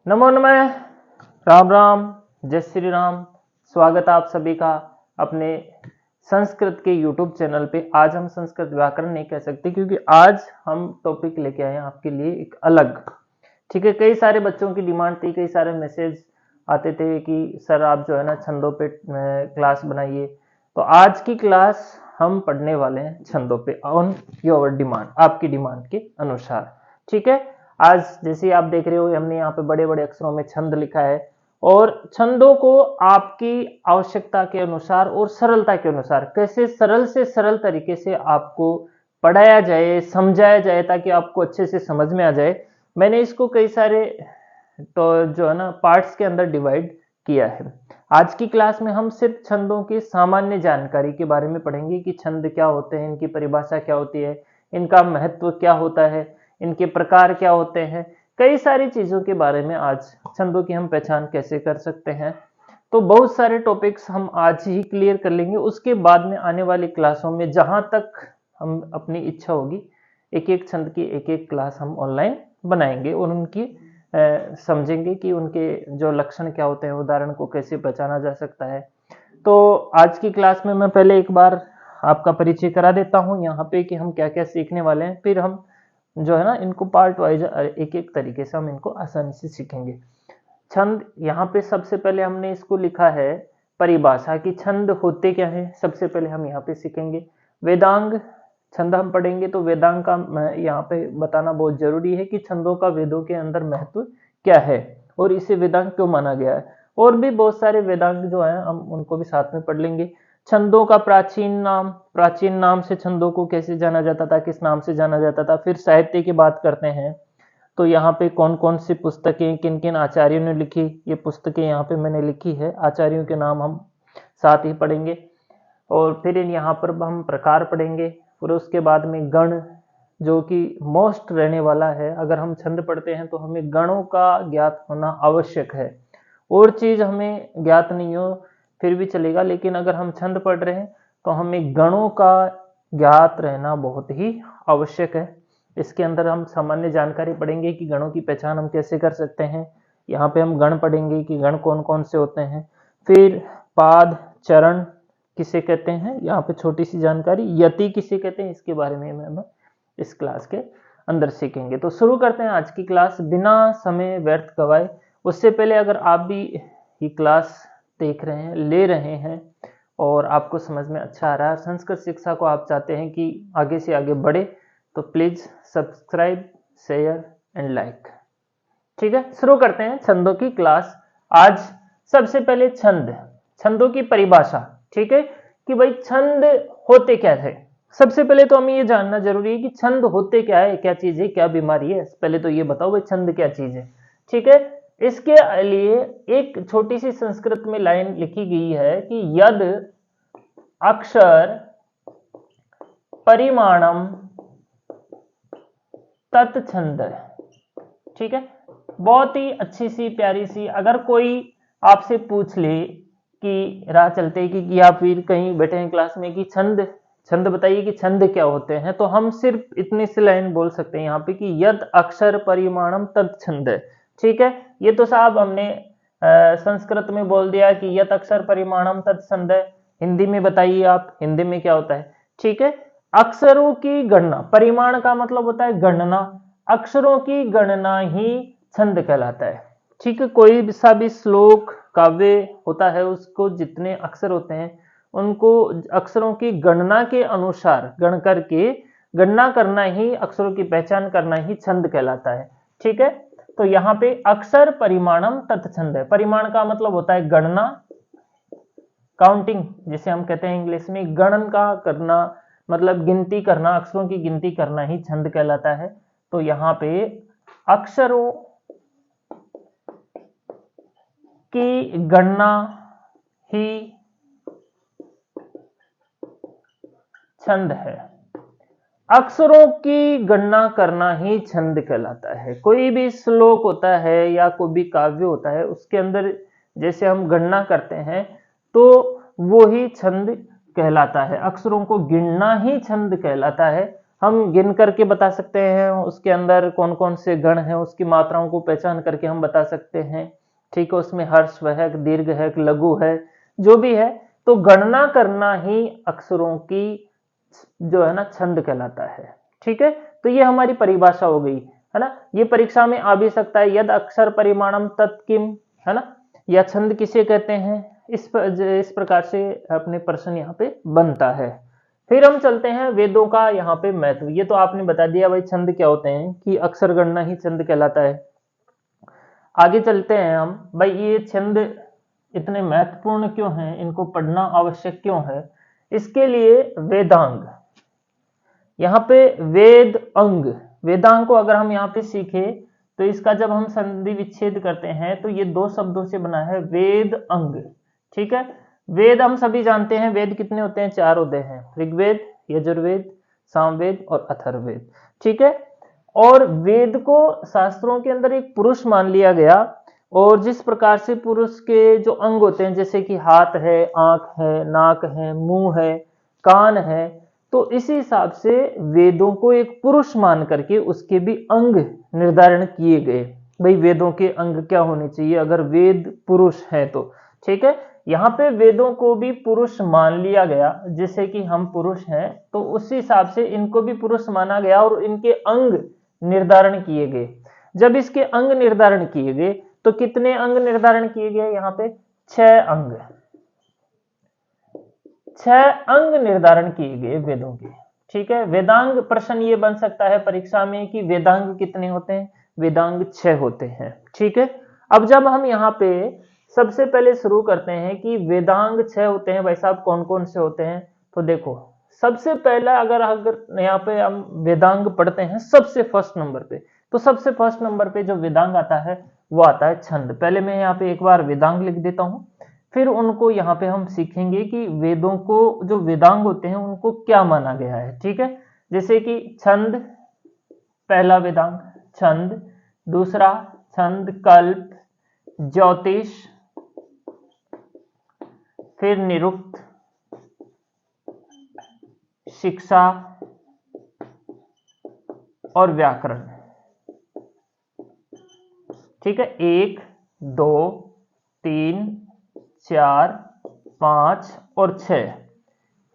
नमो नमः, राम राम, जय श्री राम। स्वागत है आप सभी का अपने संस्कृत के YouTube चैनल पे। आज हम संस्कृत व्याकरण नहीं कह सकते क्योंकि आज हम टॉपिक लेके आए हैं आपके लिए एक अलग। ठीक है, कई सारे बच्चों की डिमांड थी, कई सारे मैसेज आते थे कि सर आप जो है ना छंदों पे क्लास बनाइए। तो आज की क्लास हम पढ़ने वाले हैं छंदों पे, ऑन योर डिमांड, आपकी डिमांड के अनुसार। ठीक है, आज जैसे आप देख रहे हो हमने यहाँ पे बड़े बड़े अक्षरों में छंद लिखा है और छंदों को आपकी आवश्यकता के अनुसार और सरलता के अनुसार कैसे सरल से सरल तरीके से आपको पढ़ाया जाए, समझाया जाए, ताकि आपको अच्छे से समझ में आ जाए। मैंने इसको कई सारे तो जो है ना पार्ट्स के अंदर डिवाइड किया है। आज की क्लास में हम सिर्फ छंदों की सामान्य जानकारी के बारे में पढ़ेंगे कि छंद क्या होते हैं, इनकी परिभाषा क्या होती है, इनका महत्व क्या होता है, इनके प्रकार क्या होते हैं, कई सारी चीजों के बारे में आज छंदों की हम पहचान कैसे कर सकते हैं। तो बहुत सारे टॉपिक्स हम आज ही क्लियर कर लेंगे। उसके बाद में आने वाली क्लासों में जहां तक हम अपनी इच्छा होगी एक एक छंद की एक एक क्लास हम ऑनलाइन बनाएंगे और उनकी समझेंगे कि उनके जो लक्षण क्या होते हैं, उदाहरण को कैसे पहचाना जा सकता है। तो आज की क्लास में मैं पहले एक बार आपका परिचय करा देता हूं यहाँ पे कि हम क्या क्या सीखने वाले हैं, फिर हम जो है ना इनको पार्ट वाइज एक एक तरीके से हम इनको आसानी से सीखेंगे। छंद, यहाँ पे सबसे पहले हमने इसको लिखा है परिभाषा कि छंद होते क्या है, सबसे पहले हम यहाँ पे सीखेंगे। वेदांग छंद हम पढ़ेंगे तो वेदांग का यहाँ पे बताना बहुत जरूरी है कि छंदों का वेदों के अंदर महत्व क्या है और इसे वेदांग क्यों माना गया है। और भी बहुत सारे वेदांग जो है हम उनको भी साथ में पढ़ लेंगे। छंदों का प्राचीन नाम से छंदों को कैसे जाना जाता था, किस नाम से जाना जाता था। फिर साहित्य की बात करते हैं तो यहाँ पे कौन कौन सी पुस्तकें किन किन आचार्यों ने लिखी, ये पुस्तकें यहाँ पे मैंने लिखी है, आचार्यों के नाम हम साथ ही पढ़ेंगे। और फिर यहाँ पर हम प्रकार पढ़ेंगे। फिर उसके बाद में गण, जो कि मोस्ट रहने वाला है। अगर हम छंद पढ़ते हैं तो हमें गणों का ज्ञात होना आवश्यक है। और चीज हमें ज्ञात नहीं हो फिर भी चलेगा, लेकिन अगर हम छंद पढ़ रहे हैं तो हमें गणों का ज्ञात रहना बहुत ही आवश्यक है। इसके अंदर हम सामान्य जानकारी पढ़ेंगे कि गणों की पहचान हम कैसे कर सकते हैं। यहाँ पे हम गण पढ़ेंगे कि गण कौन कौन से होते हैं। फिर पाद, चरण किसे कहते हैं, यहाँ पे छोटी सी जानकारी। यति किसे कहते हैं, इसके बारे में हम इस क्लास के अंदर सीखेंगे। तो शुरू करते हैं आज की क्लास बिना समय व्यर्थ गवाए। उससे पहले अगर आप भी ये क्लास देख रहे हैं, ले रहे हैं और आपको समझ में अच्छा आ रहा है, संस्कृत शिक्षा को आप चाहते हैं कि आगे से आगे बढ़े, तो please subscribe, share and like. ठीक है, शुरू करते हैं छंदों की क्लास। आज सबसे पहले छंदों की परिभाषा। ठीक है, कि भाई छंद होते क्या है। सबसे पहले तो हमें ये जानना जरूरी है कि छंद होते क्या है, क्या चीज है, क्या बीमारी है। पहले तो ये बताओ भाई छंद क्या चीज है। ठीक है, इसके लिए एक छोटी सी संस्कृत में लाइन लिखी गई है कि यद अक्षर परिमाणम तत्छंद। ठीक है, बहुत ही अच्छी सी प्यारी सी। अगर कोई आपसे पूछ ले कि राह चलते कि या फिर कहीं बैठे हैं क्लास में कि छंद बताइए कि छंद क्या होते हैं, तो हम सिर्फ इतनी सी लाइन बोल सकते हैं यहाँ पे कि यद अक्षर परिमाणम तत्छंद। ठीक है, ये तो साहब हमने संस्कृत में बोल दिया कि यद अक्षर परिमाणम तत्छंद। हिंदी में बताइए आप, हिंदी में क्या होता है। ठीक है, अक्षरों की गणना, परिमाण का मतलब होता है गणना, अक्षरों की गणना ही छंद कहलाता है। ठीक है, कोई सा भी श्लोक काव्य होता है उसको जितने अक्षर होते हैं उनको अक्षरों की गणना के अनुसार गणना करना ही, अक्षरों की पहचान करना ही छंद कहलाता है। ठीक है, तो यहाँ पे अक्षर परिमाणम तत्छंद है। परिमाण का मतलब होता है गणना, काउंटिंग जिसे हम कहते हैं इंग्लिश में। गणन का करना मतलब गिनती करना, अक्षरों की गिनती करना ही छंद कहलाता है। तो यहाँ पे अक्षरों की गणना ही छंद है। अक्षरों की गणना करना ही छंद कहलाता है। कोई भी श्लोक होता है या कोई भी काव्य होता है उसके अंदर जैसे हम गणना करते हैं तो वो ही छंद कहलाता है। अक्षरों को गिनना ही छंद कहलाता है। हम गिन करके बता सकते हैं, उसके अंदर कौन कौन से गण हैं उसकी मात्राओं को पहचान करके हम बता सकते हैं। ठीक है, उसमें हर्स्व है, दीर्घ है, लघु है, जो भी है। तो गणना करना ही अक्षरों की जो है ना छंद कहलाता है। ठीक है, तो ये हमारी परिभाषा हो गई, है ना। ये परीक्षा में आ भी सकता है, यद अक्षर परिमाणम तत्किम, है ना, या छंद किसे कहते हैं। इस प्रकार से अपने प्रश्न यहाँ पे बनता है। फिर हम चलते हैं वेदों का यहाँ पे महत्व। ये तो आपने बता दिया भाई छंद क्या होते हैं, कि अक्षर गणना ही छंद कहलाता है। आगे चलते हैं हम, भाई ये छंद इतने महत्वपूर्ण क्यों हैं, इनको पढ़ना आवश्यक क्यों है। इसके लिए वेदांग, यहाँ पे वेद अंग, वेदांग को अगर हम यहाँ पे सीखे तो इसका जब हम संधि विच्छेद करते हैं तो ये दो शब्दों से बना है, वेद अंग। ठीक है, वेद हम सभी जानते हैं, वेद कितने होते हैं, 4 होते हैं, ऋग्वेद, यजुर्वेद, सामवेद और अथर्ववेद। ठीक है, और वेद को शास्त्रों के अंदर एक पुरुष मान लिया गया, और जिस प्रकार से पुरुष के जो अंग होते हैं, जैसे कि हाथ है, आंख है, नाक है, मुंह है, कान है, तो इसी हिसाब से वेदों को एक पुरुष मान करके उसके भी अंग निर्धारण किए गए। भाई वेदों के अंग क्या होने चाहिए अगर वेद पुरुष है तो। ठीक है, यहाँ पे वेदों को भी पुरुष मान लिया गया, जैसे कि हम पुरुष हैं तो उसी हिसाब से इनको भी पुरुष माना गया और इनके अंग निर्धारण किए गए। जब इसके अंग निर्धारण किए गए तो कितने अंग निर्धारण किए गए, यहाँ पे 6 अंग, 6 अंग निर्धारण किए गए वेदों के। ठीक है, वेदांग प्रश्न ये बन सकता है परीक्षा में कि वेदांग कितने होते हैं, वेदांग 6 होते हैं। ठीक है, अब जब हम यहाँ पे सबसे पहले शुरू करते हैं कि वेदांग 6 होते हैं, भाई साहब कौन कौन से होते हैं, तो देखो सबसे पहला अगर यहाँ पे हम वेदांग पढ़ते हैं सबसे फर्स्ट नंबर पे, तो सबसे फर्स्ट नंबर पे जो वेदांग आता है वो आता है छंद। पहले मैं यहाँ पे एक बार वेदांग लिख देता हूं, फिर उनको यहाँ पे हम सीखेंगे कि वेदों को जो वेदांग होते हैं उनको क्या माना गया है। ठीक है, जैसे कि छंद, पहला वेदांग छंद, दूसरा छंद कल्प, ज्योतिष, फिर निरुक्त, शिक्षा और व्याकरण। ठीक है, 1 2 3 4 5 और 6,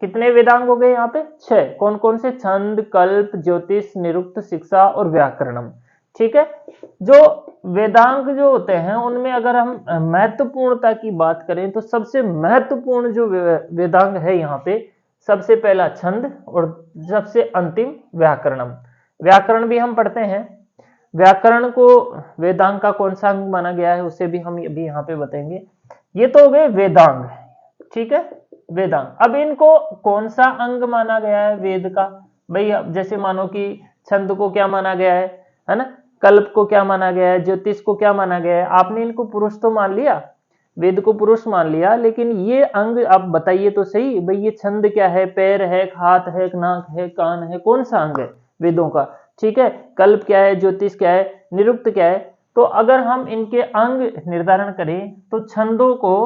कितने वेदांग हो गए यहाँ पे, 6। कौन कौन से, छंद, कल्प, ज्योतिष, निरुक्त, शिक्षा और व्याकरणम। ठीक है, जो वेदांग जो होते हैं उनमें अगर हम महत्वपूर्णता की बात करें तो सबसे महत्वपूर्ण जो वेदांग है यहाँ पे, सबसे पहला छंद और सबसे अंतिम व्याकरणम। व्याकरण भी हम पढ़ते हैं, व्याकरण को वेदांग का कौन सा अंग माना गया है उसे भी हम अभी यहाँ पे बताएंगे। ये तो हो गए वेदांग। ठीक है, वेदांग। अब इनको कौन सा अंग माना गया है वेद का, भाई जैसे मानो कि छंद को क्या माना गया है ना, कल्प को क्या माना गया है, ज्योतिष को क्या माना गया है। आपने इनको पुरुष तो मान लिया, वेद को पुरुष मान लिया, लेकिन ये अंग आप बताइए तो सही, भाई ये छंद क्या है, पैर है, हाथ है, नाक है, कान है, कौन सा अंग है वेदों का। ठीक है, कल्प क्या है, ज्योतिष क्या है, निरुक्त क्या है। तो अगर हम इनके अंग निर्धारण करें तो छंदों को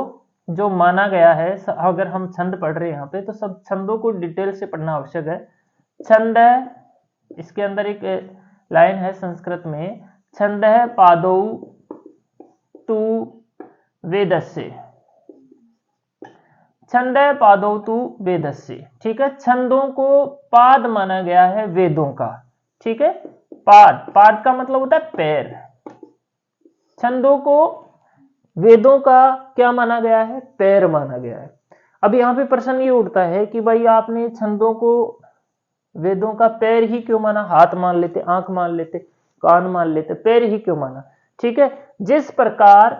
जो माना गया है, अगर हम छंद पढ़ रहे हैं यहाँ पे तो सब छंदों को डिटेल से पढ़ना आवश्यक है। छंद है, इसके अंदर एक लाइन है संस्कृत में, छंद है पादौ तु वेदस्य, छंद है पादौ तु वेदस्य। ठीक है, छंदों को पाद माना गया है वेदों का। ठीक है, पाद, पाद का मतलब होता है पैर। छंदों को वेदों का क्या माना गया है, पैर माना गया है। अब यहाँ पे प्रश्न ये उठता है कि भाई आपने छंदों को वेदों का पैर ही क्यों माना, हाथ मान लेते, आंख मान लेते, कान मान लेते, पैर ही क्यों माना। ठीक है, जिस प्रकार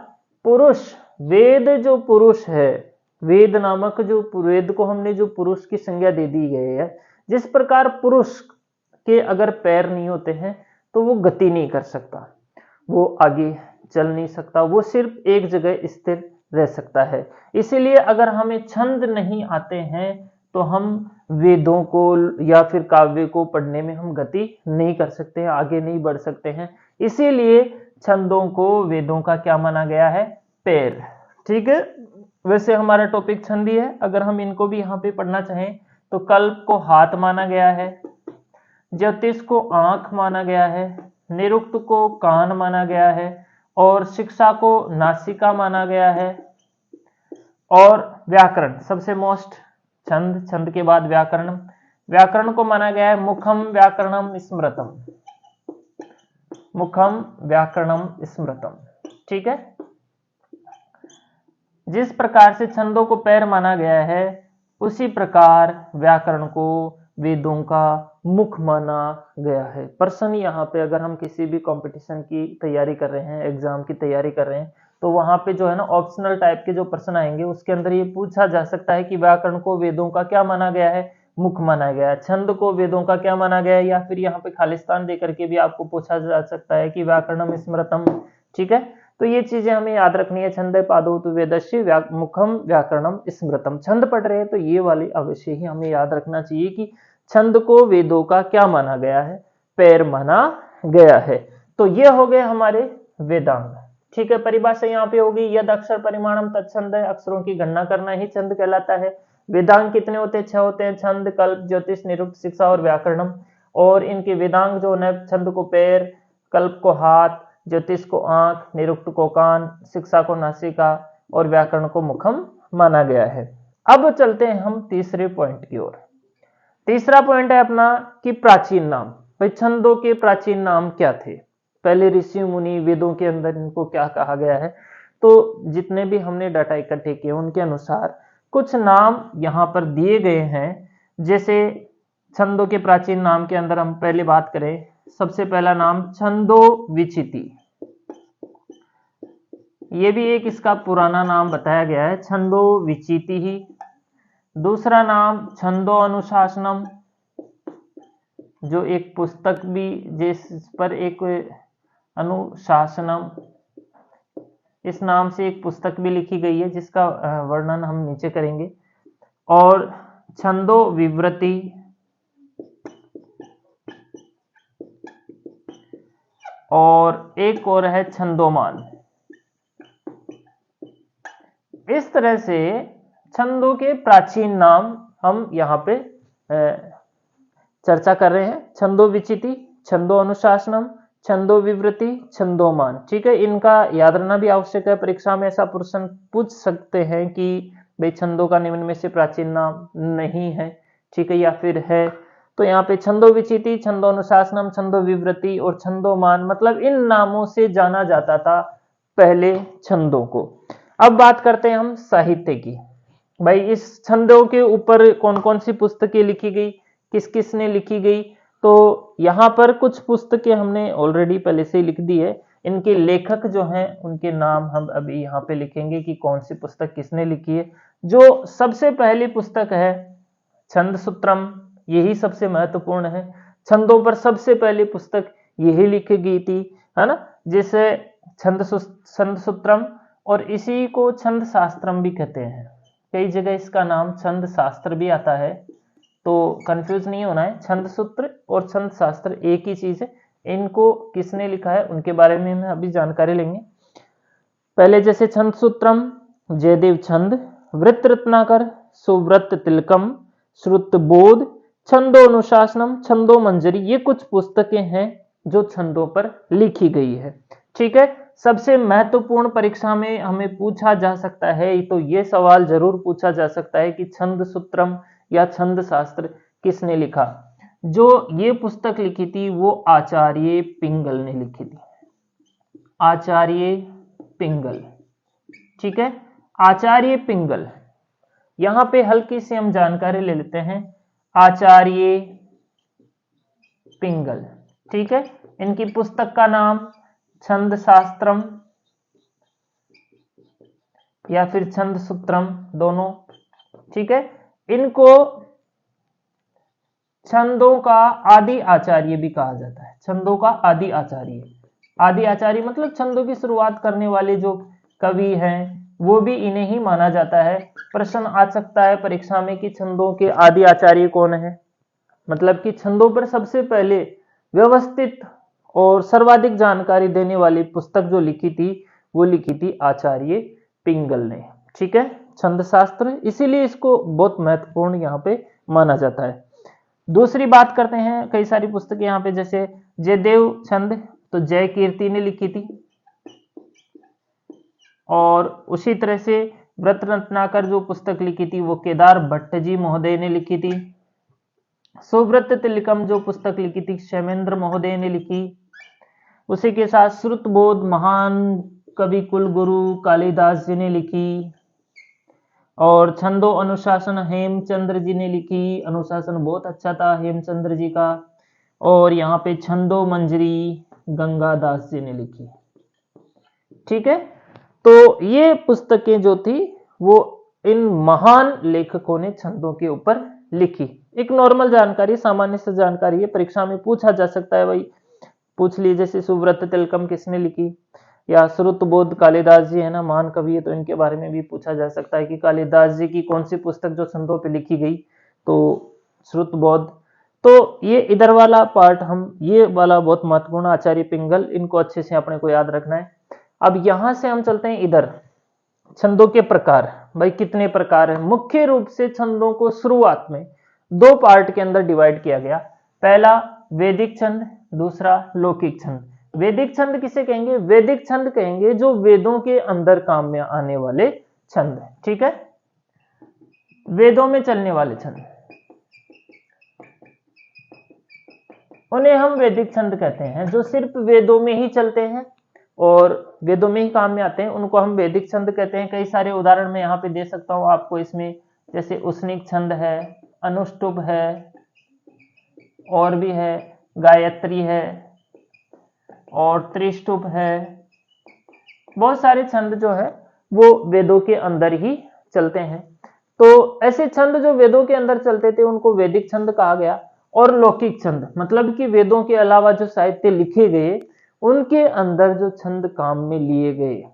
पुरुष, वेद जो पुरुष है, वेद नामक जो वेद को हमने जो पुरुष की संज्ञा दे दी गई है, जिस प्रकार पुरुष के अगर पैर नहीं होते हैं तो वो गति नहीं कर सकता, वो आगे चल नहीं सकता, वो सिर्फ एक जगह स्थिर रह सकता है। इसीलिए अगर हमें छंद नहीं आते हैं तो हम वेदों को या फिर काव्य को पढ़ने में हम गति नहीं कर सकते हैं, आगे नहीं बढ़ सकते हैं। इसीलिए छंदों को वेदों का क्या माना गया है, पैर। ठीक है, वैसे हमारा टॉपिक छंदी है, अगर हम इनको भी यहाँ पे पढ़ना चाहें तो कल्प को हाथ माना गया है, ज्योतिष को आंख माना गया है, निरुक्त को कान माना गया है और शिक्षा को नासिका माना गया है। और व्याकरण सबसे मोस्ट, छंद, छंद के बाद व्याकरण, व्याकरण को माना गया है मुखम व्याकरणम स्मृतम, मुखम व्याकरणम स्मृतम। ठीक है, जिस प्रकार से छंदों को पैर माना गया है उसी प्रकार व्याकरण को वेदों का मुख माना गया है। पर्सन यहाँ पे अगर हम किसी भी कंपटीशन की तैयारी कर रहे हैं, एग्जाम की तैयारी कर रहे हैं, तो वहां पे जो है ना ऑप्शनल टाइप के जो प्रश्न आएंगे उसके अंदर ये पूछा जा सकता है कि व्याकरण को वेदों का क्या माना गया है, मुख माना गया है। छंद को वेदों का क्या माना गया है, या फिर यहाँ पे खालिस्तान देकर के भी आपको पूछा जा सकता है कि व्याकरणम स्मृतम। ठीक है, तो ये चीजें हमें याद रखनी है। छंद पादौ तु वेदस्य मुखम व्याकरणम स्मृतम। छंद पढ़ रहे हैं तो ये वाली अवश्य ही हमें याद रखना चाहिए कि छंद को वेदों का क्या माना गया है, पैर माना गया है। तो ये हो गए हमारे वेदांग। ठीक है, परिभाषा यहाँ पे होगी यद अक्षर परिमाणम तत्छंद है, अक्षरों की गणना करना ही छंद कहलाता है। वेदांग कितने होते हैं, 6 होते हैं, छंद, कल्प, ज्योतिष, निरुक्त, शिक्षा और व्याकरणम। और इनके वेदांग जो है, छंद को पैर, कल्प को हाथ, ज्योतिष को आंख, निरुक्त को कान, शिक्षा को नासिका और व्याकरण को मुखम माना गया है। अब चलते हैं हम तीसरे पॉइंट की ओर। तीसरा पॉइंट है अपना कि प्राचीन नाम। भाई छंदों के प्राचीन नाम क्या थे, पहले ऋषि मुनि वेदों के अंदर इनको क्या कहा गया है। तो जितने भी हमने डाटा इकट्ठे किए उनके अनुसार कुछ नाम यहाँ पर दिए गए हैं। जैसे छंदों के प्राचीन नाम के अंदर हम पहले बात करें, सबसे पहला नाम छंदो विचिति। ये भी एक इसका पुराना नाम बताया गया है, छंदो विचिति ही। दूसरा नाम छंदो अनुशासनम, जो एक पुस्तक भी जिस पर एक अनुशासनम इस नाम से एक पुस्तक भी लिखी गई है जिसका वर्णन हम नीचे करेंगे। और छंदो विवृति, और एक और है छंदोमान। इस तरह से छंदों के प्राचीन नाम हम यहाँ पे चर्चा कर रहे हैं। छंदो विचिति, छंदो अनुशासनम, छंदो विवृति, छंदोमान। ठीक है, इनका याद रहना भी आवश्यक है। परीक्षा में ऐसा प्रश्न पूछ सकते हैं कि भाई छंदों का निम्न में से प्राचीन नाम नहीं है, ठीक है, या फिर है। तो यहाँ पे छंदो विचिति, छंदो अनुशासनम, छंदो विवृति और छंदोमान, मतलब इन नामों से जाना जाता था पहले छंदों को। अब बात करते हैं हम साहित्य की। भाई इस छंदों के ऊपर कौन कौन सी पुस्तकें लिखी गई, किस किस ने लिखी गई। तो यहाँ पर कुछ पुस्तकें हमने ऑलरेडी पहले से ही लिख दी है। इनके लेखक जो हैं उनके नाम हम अभी यहाँ पे लिखेंगे कि कौन सी पुस्तक किसने लिखी है। जो सबसे पहली पुस्तक है छंद सूत्रम, यही सबसे महत्वपूर्ण है। छंदों पर सबसे पहली पुस्तक यही लिखी गई थी, है ना, जिसे छंद सूत्रम, और इसी को छंद शास्त्रम भी कहते हैं। कई जगह इसका नाम छंद शास्त्र भी आता है, तो कंफ्यूज नहीं होना है। छंद सूत्र और छंद शास्त्र एक ही चीज है। इनको किसने लिखा है उनके बारे में हम अभी जानकारी लेंगे। पहले जैसे छंद सूत्रम जयदेव छंद, वृत्त रत्नाकर, सुव्रत तिलकम, श्रुत बोध, छंदो अनुशासनम, छंदो मंजरी, ये कुछ पुस्तकें हैं जो छंदों पर लिखी गई है। ठीक है, सबसे महत्वपूर्ण परीक्षा में हमें पूछा जा सकता है, तो ये सवाल जरूर पूछा जा सकता है कि छंद सूत्रम या छंद शास्त्र किसने लिखा। जो ये पुस्तक लिखी थी वो आचार्य पिंगल ने लिखी थी, आचार्य पिंगल। ठीक है, आचार्य पिंगल। यहां पे हल्की सी हम जानकारी ले लेते हैं, आचार्य पिंगल। ठीक है, इनकी पुस्तक का नाम छंद शास्त्रम या फिर छंद सूत्रम, दोनों। ठीक है, इनको छंदों का आदि आचार्य भी कहा जाता है। छंदों का आदि आचार्य, आदि आचार्य मतलब छंदों की शुरुआत करने वाले जो कवि हैं वो भी इन्हें ही माना जाता है। प्रश्न आ सकता है परीक्षा में कि छंदों के आदि आचार्य कौन है, मतलब कि छंदों पर सबसे पहले व्यवस्थित और सर्वाधिक जानकारी देने वाली पुस्तक जो लिखी थी वो लिखी थी आचार्य पिंगल ने। ठीक है, छंद शास्त्र, इसीलिए इसको बहुत महत्वपूर्ण यहाँ पे माना जाता है। दूसरी बात करते हैं, कई सारी पुस्तकें यहाँ पे, जैसे जयदेव छंद तो जय कीर्ति ने लिखी थी, और उसी तरह से व्रत रत्नाकर जो पुस्तक लिखी थी वो केदार भट्ट जी महोदय ने लिखी थी। सुव्रत तिलकम जो पुस्तक लिखी थी क्षेमेंद्र महोदय ने लिखी। उसी के साथ श्रुतबोध महान कवि कुलगुरु कालिदास जी ने लिखी, और छंदो अनुशासन हेमचंद्र जी ने लिखी। अनुशासन बहुत अच्छा था हेमचंद्र जी का। और यहाँ पे छंदो मंजरी गंगादास जी ने लिखी। ठीक है, तो ये पुस्तकें जो थी वो इन महान लेखकों ने छंदों के ऊपर लिखी। एक नॉर्मल जानकारी, सामान्य से जानकारी है, परीक्षा में पूछा जा सकता है, भाई पूछ लीजिए जैसे सुव्रत तिलकम किसने लिखी, या श्रुतबोध कालिदास जी है ना, महान कवि है, तो इनके बारे में भी पूछा जा सकता है कि कालिदास जी की कौन सी पुस्तक जो छंदों पे लिखी गई, तो श्रुतबोध। तो ये इधर वाला पार्ट हम, ये वाला बहुत महत्वपूर्ण, आचार्य पिंगल, इनको अच्छे से अपने को याद रखना है। अब यहां से हम चलते हैं इधर, छंदों के प्रकार। भाई कितने प्रकार है? मुख्य रूप से छंदों को शुरुआत में दो पार्ट के अंदर डिवाइड किया गया। पहला वैदिक छंद, दूसरा लौकिक छंद। वैदिक छंद किसे कहेंगे? वैदिक छंद कहेंगे जो वेदों के अंदर काम में आने वाले छंद। ठीक है, वेदों में चलने वाले छंद, उन्हें हम वैदिक छंद कहते हैं। जो सिर्फ वेदों में ही चलते हैं और वेदों में ही काम में आते हैं, उनको हम वैदिक छंद कहते हैं। कई सारे उदाहरण मैं यहाँ पे दे सकता हूँ आपको इसमें, जैसे उसनिक छंद है, अनुष्टुप है, और भी है, गायत्री है, और त्रिष्टुप है। बहुत सारे छंद जो है वो वेदों के अंदर ही चलते हैं। तो ऐसे छंद जो वेदों के अंदर चलते थे उनको वैदिक छंद कहा गया। और लौकिक छंद मतलब कि वेदों के अलावा जो साहित्य लिखे गए उनके अंदर जो छंद काम में लिए गए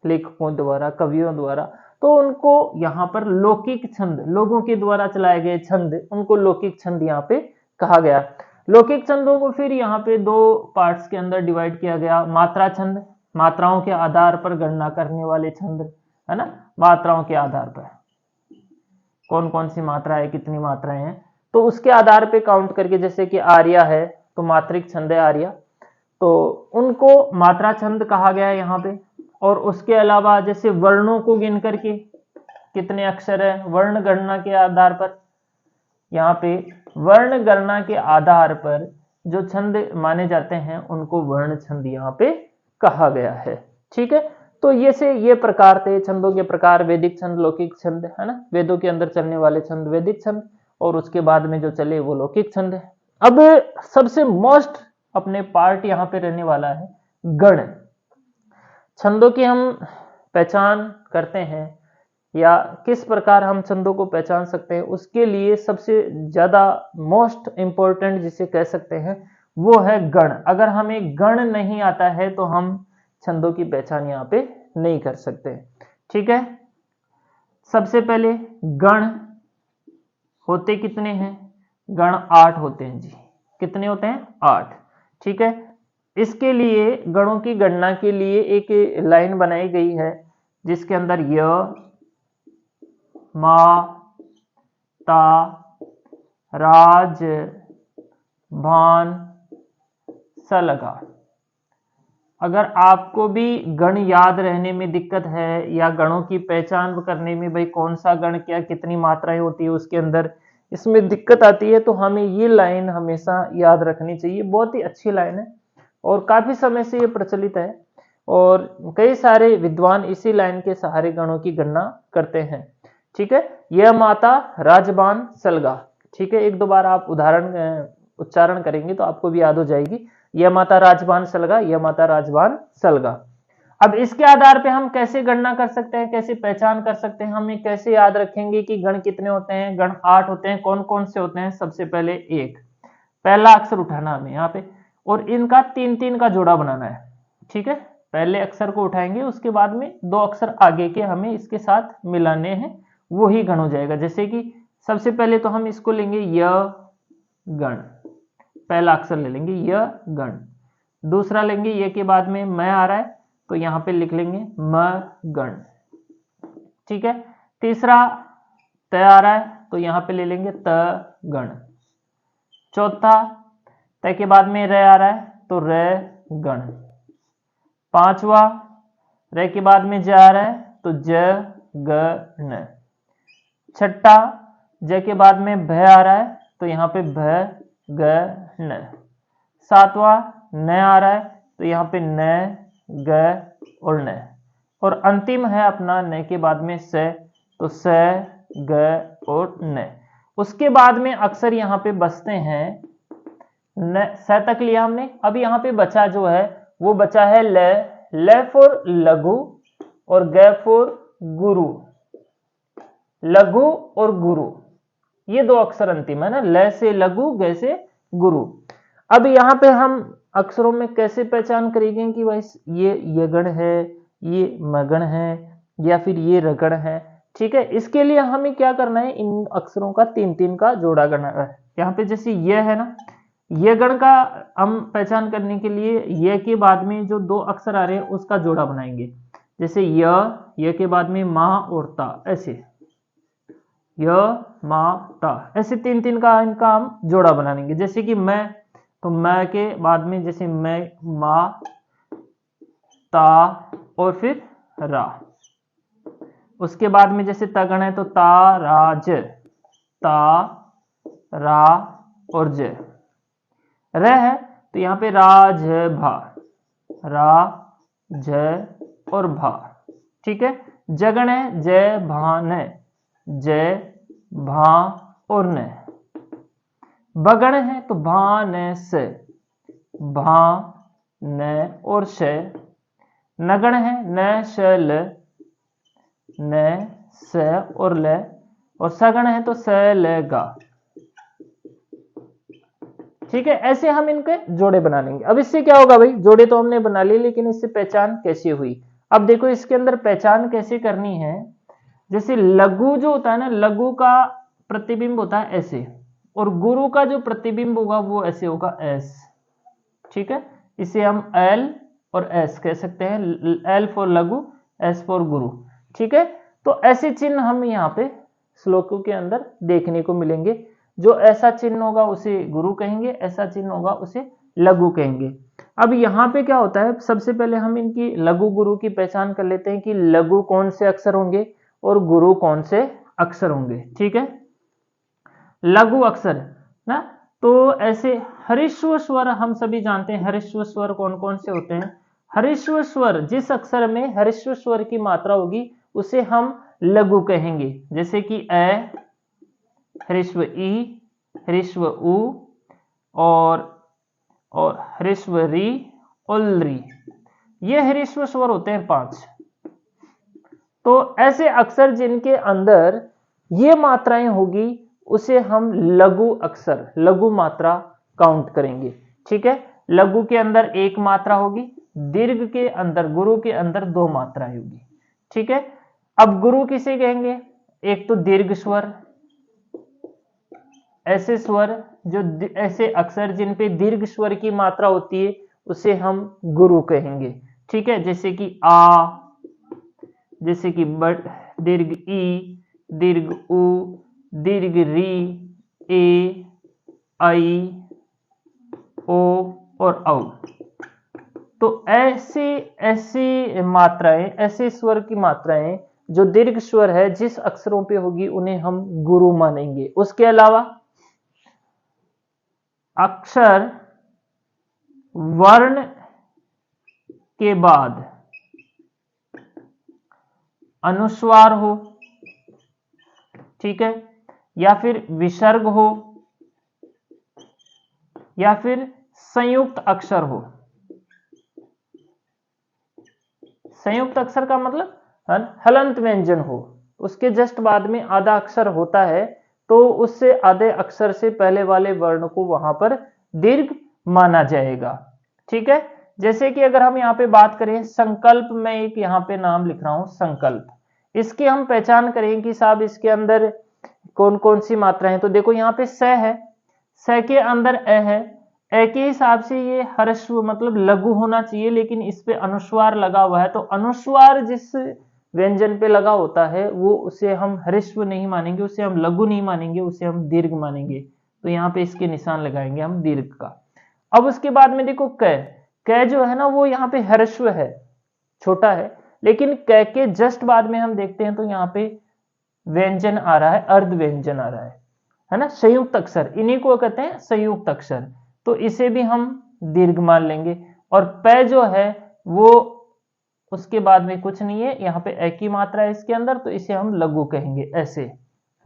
लेखकों द्वारा, कवियों द्वारा, तो उनको यहाँ पर लौकिक छंद, लोगों के द्वारा चलाए गए छंद, उनको लौकिक छंद यहाँ पे कहा गया। लौकिक छंदों को फिर यहाँ पे दो पार्ट्स के अंदर डिवाइड किया गया। मात्रा छंद, मात्राओं के आधार पर गणना करने वाले छंद, है ना, मात्राओं के आधार पर कौन कौन सी मात्रा है, कितनी मात्राएं हैं, तो उसके आधार पे काउंट करके, जैसे कि आर्या है तो मात्रिक छंद है आर्या, तो उनको मात्रा छंद कहा गया है यहाँ पे। और उसके अलावा जैसे वर्णों को गिन करके कितने अक्षर है, वर्ण गणना के आधार पर, यहाँ पे वर्ण गणना के आधार पर जो छंद माने जाते हैं उनको वर्ण छंद यहाँ पे कहा गया है। ठीक है, तो ये प्रकार थे छंदों के प्रकार, वैदिक छंद, लौकिक छंद, है ना, वेदों के अंदर चलने वाले छंद वैदिक छंद, और उसके बाद में जो चले वो लौकिक छंद है। अब सबसे मोस्ट अपने पार्ट यहाँ पे रहने वाला है गण। छंदों की हम पहचान करते हैं या किस प्रकार हम छंदों को पहचान सकते हैं, उसके लिए सबसे ज्यादा मोस्ट इंपॉर्टेंट जिसे कह सकते हैं वो है गण। अगर हमें गण नहीं आता है तो हम छंदों की पहचान यहाँ पे नहीं कर सकते। ठीक है, सबसे पहले गण होते कितने हैं? गण 8 होते हैं जी। कितने होते हैं? 8। ठीक है, इसके लिए गणों की गणना के लिए एक लाइन बनाई गई है जिसके अंदर य, मा, ता, राज, भान, स लगा। अगर आपको भी गण याद रहने में दिक्कत है या गणों की पहचान करने में, भाई कौन सा गण क्या कितनी मात्राएं होती है उसके अंदर, इसमें दिक्कत आती है, तो हमें ये लाइन हमेशा याद रखनी चाहिए। बहुत ही अच्छी लाइन है और काफी समय से ये प्रचलित है और कई सारे विद्वान इसी लाइन के सहारे गणों की गणना करते हैं। ठीक है, यह माता राजबान सलगा। ठीक है, एक दो बार आप उच्चारण करेंगे तो आपको भी याद हो जाएगी, यह माता राजबान सलगा, यह माता राजबान सलगा। अब इसके आधार पे हम कैसे गणना कर सकते हैं, कैसे पहचान कर सकते हैं, हमें कैसे याद रखेंगे कि गण कितने होते हैं? गण 8 होते हैं। कौन कौन से होते हैं? सबसे पहले एक, पहला अक्षर उठाना हमें यहाँ पे, और इनका 3-3 का जोड़ा बनाना है। ठीक है, पहले अक्षर को उठाएंगे, उसके बाद में 2 अक्षर आगे के हमें इसके साथ मिलाने हैं, वो ही गण हो जाएगा। जैसे कि सबसे पहले तो हम इसको लेंगे य गण, पहला अक्षर ले लेंगे य गण। दूसरा लेंगे ये के बाद में म आ रहा है तो यहाँ पे लिख लेंगे म गण। ठीक है, तीसरा त आ रहा है तो यहाँ पे ले लेंगे त गण। चौथा त के बाद में र आ रहा है तो र गण। पांचवा र के बाद में ज आ रहा है तो ज ग न। छठा ज के बाद में भ आ रहा है तो यहाँ पे भ ग न। सातवां न आ रहा है तो यहाँ पे न ग और न। और अंतिम है अपना न के बाद में स, तो स ग और न। उसके बाद में अक्सर यहाँ पे बचते हैं न, स तक लिया हमने। अब यहाँ पे बचा जो है वो बचा है ल फॉर लघु और ग फॉर गुरु। लघु और गुरु ये दो अक्षर अंतिम है ना, ल से लघु ग से गुरु। अब यहाँ पे हम अक्षरों में कैसे पहचान करेंगे कि भाई ये गण है, ये मगण है या फिर ये रगण है। ठीक है, इसके लिए हमें क्या करना है, इन अक्षरों का तीन तीन का जोड़ा करना है। यहाँ पे जैसे ये है ना, ये गण का हम पहचान करने के लिए ये के बाद में जो दो अक्षर आ रहे हैं उसका जोड़ा बनाएंगे। जैसे य के बाद में मा और ता, ऐसे य मा ता, ऐसे तीन तीन का इनका हम जोड़ा बनाएंगे। जैसे कि मैं, तो मैं के बाद में जैसे मैं मा ता और फिर रा। उसके बाद में जैसे तगण है तो ता राज, ता रा और ज। र है तो यहाँ पे राज भा, रा ज और भा। ठीक है, जगण है जय भान, जय भा और न। बगण है तो भा न से, भा न और श। नगण है न श ल, न स और ल। और सगण है तो स ल गा। ठीक है, ऐसे हम इनके जोड़े बना लेंगे। अब इससे क्या होगा भाई, जोड़े तो हमने बना लिए लेकिन इससे पहचान कैसे हुई। अब देखो इसके अंदर पहचान कैसे करनी है। जैसे लघु जो होता है ना, लघु का प्रतिबिंब होता है ऐसे, और गुरु का जो प्रतिबिंब होगा वो ऐसे होगा एस। ठीक है, इसे हम एल और एस कह सकते हैं, एल फॉर लघु, एस फॉर गुरु। ठीक है, तो ऐसे चिन्ह हम यहाँ पे श्लोकों के अंदर देखने को मिलेंगे। जो ऐसा चिन्ह होगा उसे गुरु कहेंगे, ऐसा चिन्ह होगा उसे लघु कहेंगे। अब यहाँ पे क्या होता है, सबसे पहले हम इनकी लघु गुरु की पहचान कर लेते हैं कि लघु कौन से अक्षर होंगे और गुरु कौन से अक्षर होंगे। ठीक है, लघु अक्षर ना, तो ऐसे हरिश्व स्वर हम सभी जानते हैं। हरिश्व स्वर कौन कौन से होते हैं? हरिश्व स्वर, जिस अक्षर में हरिश्व स्वर की मात्रा होगी उसे हम लघु कहेंगे। जैसे कि अ, हरिश्व ई, हरिश्व उ और हरिश्व री और री, ये हरिश्व स्वर होते हैं 5। तो ऐसे अक्षर जिनके अंदर ये मात्राएं होगी उसे हम लघु अक्षर, लघु मात्रा काउंट करेंगे। ठीक है, लघु के अंदर एक मात्रा होगी, दीर्घ के अंदर, गुरु के अंदर 2 मात्राएं होगी। ठीक है, अब गुरु किसे कहेंगे? एक तो दीर्घ स्वर, ऐसे स्वर जो ऐसे अक्षर जिन पे दीर्घ स्वर की मात्रा होती है उसे हम गुरु कहेंगे। ठीक है, जैसे कि आ, जैसे कि बट, दीर्घ ई, दीर्घ उ, दीर्घ री, ए, आई, ओ और औ। तो ऐसे ऐसे मात्राएं, ऐसे स्वर की मात्राएं जो दीर्घ स्वर है जिस अक्षरों पे होगी उन्हें हम गुरु मानेंगे। उसके अलावा अक्षर वर्ण के बाद अनुस्वार हो, ठीक है, या फिर विसर्ग हो या फिर संयुक्त अक्षर हो। संयुक्त अक्षर का मतलब हलंत व्यंजन हो, उसके जस्ट बाद में आधा अक्षर होता है तो उससे आधे अक्षर से पहले वाले वर्ण को वहां पर दीर्घ माना जाएगा। ठीक है, जैसे कि अगर हम यहाँ पे बात करें संकल्प, मैं एक यहाँ पे नाम लिख रहा हूं संकल्प, इसकी हम पहचान करें कि साहब इसके अंदर कौन कौन सी मात्रा है। तो देखो यहाँ पे स है, स के अंदर अ है, अ के हिसाब से ये हर्स्व मतलब लघु होना चाहिए, लेकिन इस पे अनुस्वार लगा हुआ है, तो अनुस्वार जिस व्यंजन पे लगा होता है वो उसे हम हर्स्व नहीं मानेंगे, उसे हम लघु नहीं मानेंगे, उसे हम दीर्घ मानेंगे। तो यहाँ पे इसके निशान लगाएंगे हम दीर्घ का। अब उसके बाद में देखो क जो है ना वो यहाँ पे ह्रस्व है, छोटा है, लेकिन क के जस्ट बाद में हम देखते हैं तो यहाँ पे व्यंजन आ रहा है, अर्ध व्यंजन आ रहा है ना, संयुक्त अक्षर, इन्हीं को कहते हैं संयुक्त अक्षर। तो इसे भी हम दीर्घ मान लेंगे। और प जो है वो उसके बाद में कुछ नहीं है, यहाँ पे एक ही मात्रा है इसके अंदर, तो इसे हम लघु कहेंगे ऐसे,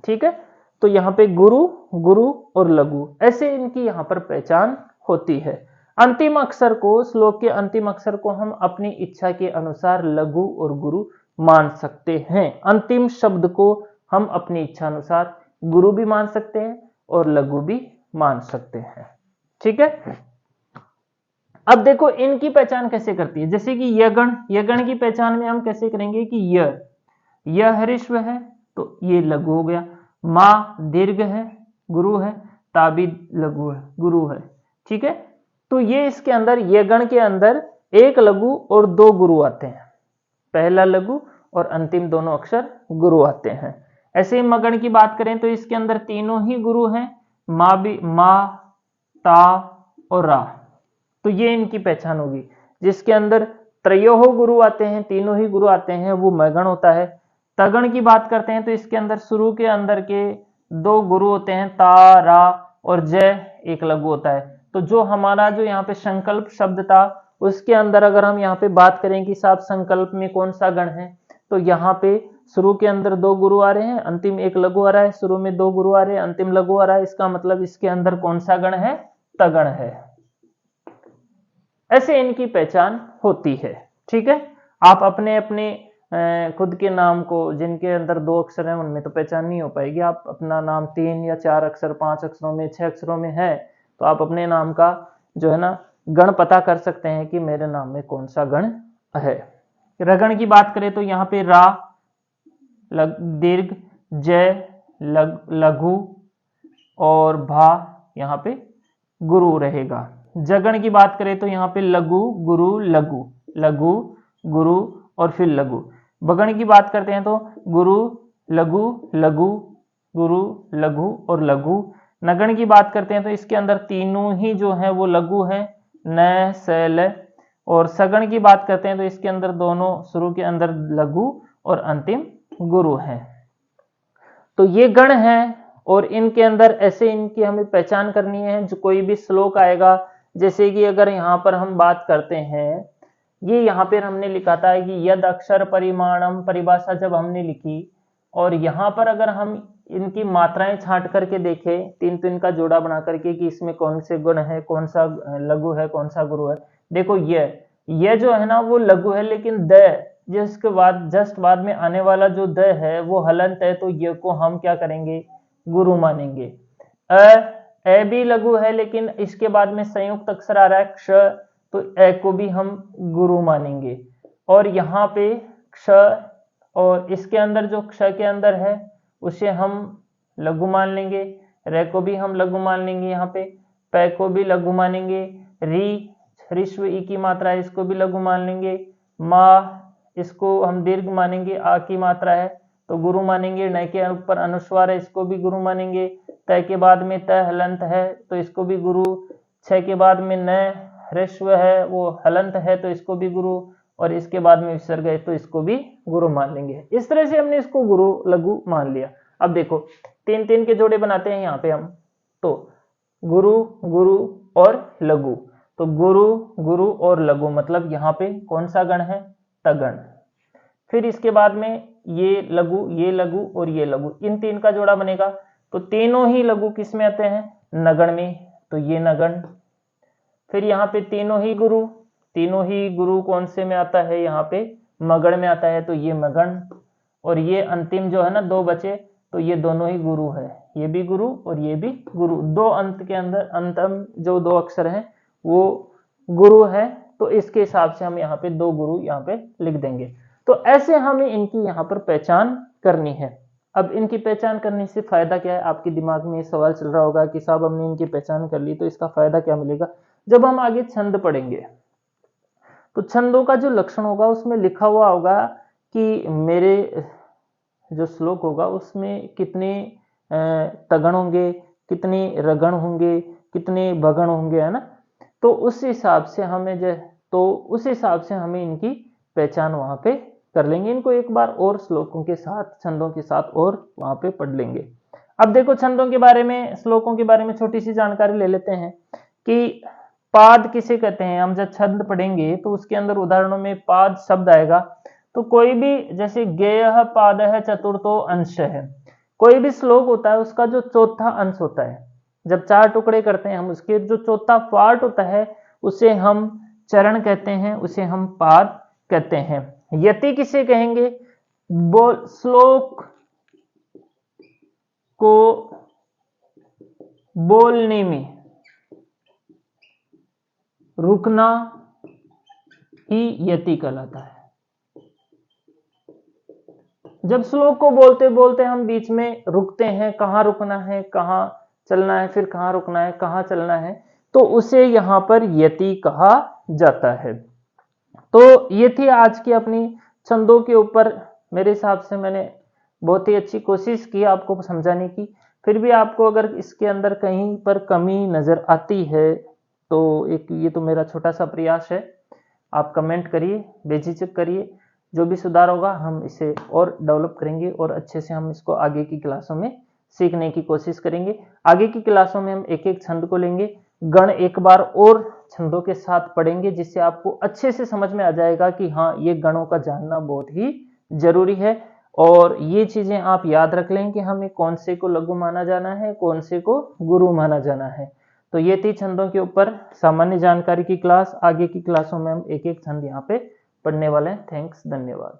ठीक है। तो यहाँ पे गुरु, गुरु और लघु, ऐसे इनकी यहाँ पर पहचान होती है। अंतिम अक्षर को, श्लोक के अंतिम अक्षर को हम अपनी इच्छा के अनुसार लघु और गुरु मान सकते हैं। अंतिम शब्द को हम अपनी इच्छा अनुसार गुरु भी मान सकते हैं और लघु भी मान सकते हैं, ठीक है। अब देखो इनकी पहचान कैसे करती है, जैसे कि यगण की पहचान में हम कैसे करेंगे कि य ह्रस्व है तो ये लघु हो गया, माँ दीर्घ है, गुरु है, ताबी लघु है, गुरु है, ठीक है। तो ये इसके अंदर, यगण के अंदर एक लघु और दो गुरु आते हैं, पहला लघु और अंतिम दोनों अक्षर गुरु आते हैं। ऐसे ही मगण की बात करें तो इसके अंदर तीनों ही गुरु हैं, माँ, ता और रा। तो ये इनकी पहचान होगी। जिसके अंदर त्रयोह गुरु आते हैं, तीनों ही गुरु आते हैं, वो मगण होता है। तगण की बात करते हैं तो इसके अंदर शुरू के अंदर के दो गुरु होते हैं, ता, रा और जय, एक लघु होता है। तो जो हमारा जो यहाँ पे संकल्प शब्द था उसके अंदर अगर हम यहाँ पे बात करें कि साहब संकल्प में कौन सा गण है, तो यहाँ पे शुरू के अंदर दो गुरु आ रहे हैं, अंतिम एक लघु आ रहा है, शुरू में दो गुरु आ रहे हैं, अंतिम लघु आ रहा है, इसका मतलब इसके अंदर कौन सा गण है, तगण है। ऐसे इनकी पहचान होती है, ठीक है। आप अपने अपने खुद के नाम को, जिनके अंदर दो अक्षर हैं उनमें तो पहचान नहीं हो पाएगी। आप अपना नाम 3 या 4 अक्षर, 5 अक्षरों में, 6 अक्षरों में है तो आप अपने नाम का जो है ना गण पता कर सकते हैं कि मेरे नाम में कौन सा गण है। रगण की बात करें तो यहाँ पे रा दीर्घ, जय लघु और भा यहाँ पे गुरु रहेगा। जगण की बात करें तो यहाँ पे लघु, गुरु, लघु, लघु, गुरु और फिर लघु। बगण की बात करते हैं तो गुरु, लघु, लघु, गुरु, लघु और लघु। नगण की बात करते हैं तो इसके अंदर तीनों ही जो है वो लघु है, न, स, ल। और सगण की बात करते हैं तो इसके अंदर दोनों शुरू के अंदर लघु और अंतिम गुरु है। तो ये गण है और इनके अंदर ऐसे इनकी हमें पहचान करनी है। जो कोई भी श्लोक आएगा, जैसे कि अगर यहाँ पर हम बात करते हैं, ये यहाँ पर हमने लिखा था कि यद अक्षर परिमाणम, परिभाषा जब हमने लिखी, और यहाँ पर अगर हम इनकी मात्राएं छांट करके देखें, 3 का जोड़ा बना करके कि इसमें कौन से गुण है, कौन सा लघु है, कौन सा गुरु है। देखो ये जो है ना वो लघु है, लेकिन द जिसके बाद जस्ट बाद में आने वाला जो द है वो हलंत है, तो ये को हम क्या करेंगे, गुरु मानेंगे। ए भी लघु है लेकिन इसके बाद में संयुक्त अक्षर आ रहा है क्ष, तो ए को भी हम गुरु मानेंगे। और यहाँ पे क्ष और इसके अंदर जो क्ष के अंदर है उसे हम लघु मान लेंगे, रे को भी हम लघु मान लेंगे, यहाँ पे पै को भी लघु मानेंगे, री ह्रस्व ई की मात्रा है इसको भी लघु मान लेंगे, मा इसको हम दीर्घ मानेंगे, आ की मात्रा है तो गुरु मानेंगे, न के ऊपर अनुस्वार है इसको भी गुरु मानेंगे, तय के बाद में तय हलंत है तो इसको भी गुरु, छ के बाद में न ह्रस्व है वो हलंत है तो इसको भी गुरु, और इसके बाद में विसर्ग है तो इसको भी गुरु मान लेंगे। इस तरह से हमने इसको गुरु लघु मान लिया। अब देखो 3 के जोड़े बनाते हैं यहाँ पे हम, तो गुरु, गुरु और लघु, तो गुरु, गुरु और लघु मतलब यहाँ पे कौन सा गण है, तगण। फिर इसके बाद में ये लघु और ये लघु, इन 3 का जोड़ा बनेगा, तो तीनों ही लघु किस में आते हैं, नगण में, तो ये नगण। फिर यहाँ पे तीनों ही गुरु कौन से में आता है, यहाँ पे मगण में आता है, तो ये मगण। और ये अंतिम जो है ना 2 बचे, तो ये दोनों ही गुरु है, ये भी गुरु और ये भी गुरु। 2 अंत के अंदर अंतम जो 2 अक्षर हैं वो गुरु है, तो इसके हिसाब से हम यहाँ पे 2 गुरु यहाँ पे लिख देंगे। तो ऐसे हमें इनकी यहाँ पर पहचान करनी है। अब इनकी पहचान करने से फायदा क्या है, आपके दिमाग में सवाल चल रहा होगा कि साहब हमने इनकी पहचान कर ली तो इसका फायदा क्या मिलेगा। जब हम आगे छंद पढ़ेंगे तो छंदों का जो लक्षण होगा उसमें लिखा हुआ होगा कि मेरे जो श्लोक होगा उसमें कितने तगण होंगे, कितने रगण होंगे, कितने भगण होंगे, है ना। तो उस हिसाब से हमें इनकी पहचान वहां पे कर लेंगे। इनको एक बार और श्लोकों के साथ, छंदों के साथ और वहां पे पढ़ लेंगे। अब देखो छंदों के बारे में, श्लोकों के बारे में छोटी सी जानकारी ले लेते हैं कि पाद किसे कहते हैं। हम जब छंद पढ़ेंगे तो उसके अंदर उदाहरणों में पाद शब्द आएगा। तो कोई भी, जैसे गेयः पादः चतुर्थो अंश है, कोई भी श्लोक होता है उसका जो चौथा अंश होता है, जब 4 टुकड़े करते हैं हम, उसके जो चौथा पार्ट होता है उसे हम चरण कहते हैं, उसे हम पाद कहते हैं। यति किसे कहेंगे, श्लोक को बोलने में रुकना ही यति कहलाता है। जब श्लोक को बोलते बोलते हम बीच में रुकते हैं, कहाँ रुकना है, कहाँ चलना है, फिर कहाँ रुकना है, कहाँ चलना है, तो उसे यहां पर यति कहा जाता है। तो ये थी आज की अपनी छंदों के ऊपर। मेरे हिसाब से मैंने बहुत ही अच्छी कोशिश की आपको समझाने की। फिर भी आपको अगर इसके अंदर कहीं पर कमी नजर आती है तो ये तो मेरा छोटा सा प्रयास है, आप कमेंट करिए, बेझिझक करिए। जो भी सुधार होगा हम इसे और डेवलप करेंगे और अच्छे से हम इसको आगे की क्लासों में सीखने की कोशिश करेंगे। आगे की क्लासों में हम एक एक छंद को लेंगे, गण एक बार और छंदों के साथ पढ़ेंगे, जिससे आपको अच्छे से समझ में आ जाएगा कि हाँ, ये गणों का जानना बहुत ही जरूरी है। और ये चीजें आप याद रख लें कि हमें कौन से को लघु माना जाना है, कौन से को गुरु माना जाना है। तो ये थी छंदों के ऊपर सामान्य जानकारी की क्लास। आगे की क्लासों में हम एक एक छंद यहाँ पे पढ़ने वाले हैं। थैंक्स, धन्यवाद।